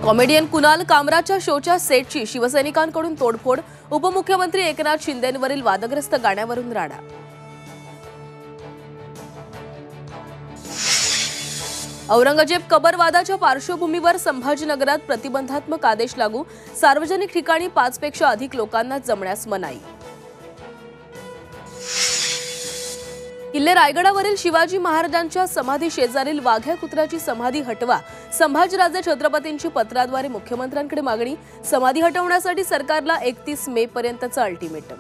Comedian Kunal कामराच्या शोच्या सेटची शिवसैनिकांकडून तोडफोड, उपमुख्यमंत्री एकनाथ शिंदेंवरील वादग्रस्त गाण्यावरून राडा। औरंगजेब कबर वादाच्या पार्श्वभूमीवर संभाजीनगरात प्रतिबंधात्मक आदेश लागू, सार्वजनिक ठिकाणी 5 पेक्षा अधिक लोकांना जमण्यास मनाई। किल्ले रायगडावरील शिवाजी महाराजांच्या समाधी शेजारील वाघ्या कुत्र्याची समाधी हटवा, संभाजीराजे छत्रपतींची पत्राद्वारे मुख्यमंत्र्यांकडे मागणी, समाधी हटवण्यासाठी सरकारला 31 मे पर्यंतचा अल्टिमेटम।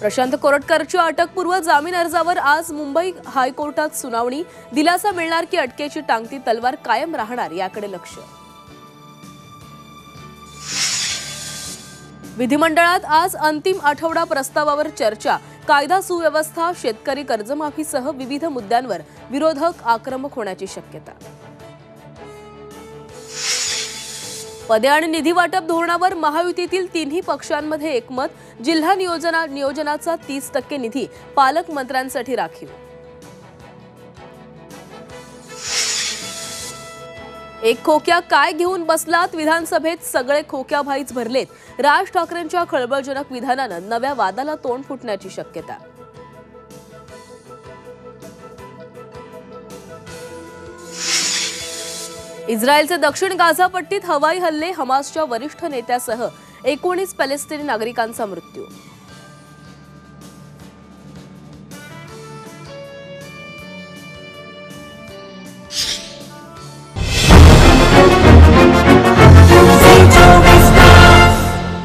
प्रशांत कोरटकरच्या अटकपूर्व जामीन अर्जावर आज मुंबई हायकोर्टात सुनावणी, दिलासा मिळणार की अटकेची टांगती तलवार कायम राहणार याकडे लक्ष। विधिमंडळात आज अंतिम आठवडा प्रस्तावावर चर्चा, कायदा सुव्यवस्था, शेतकरी कर्जमाफीसह विविध मुद्द्यांवर विरोधक आक्रमक होण्याची शक्यता। पदे आणि निधी वाटप धोरणावर महायुतीतील तिन्ही पक्षांमध्ये एकमत, जिल्हा नियोजनाचा 30% निधी पालकमंत्र्यांसाठी राखीव। एक खोक्या काय घेऊन बसलात, विधानसभेत सगळे खोक्याभाईच भरलेत, राज ठाकरेंच्या खळबळजनक विधानानं नव्या वादाला तोंड फुटण्याची शक्यता। इस्रायलचे दक्षिण गाझा पट्टीत हवाई हल्ले, हमासच्या वरिष्ठ नेत्यासह 19 पॅलेस्टिनी नागरिकांचा मृत्यू।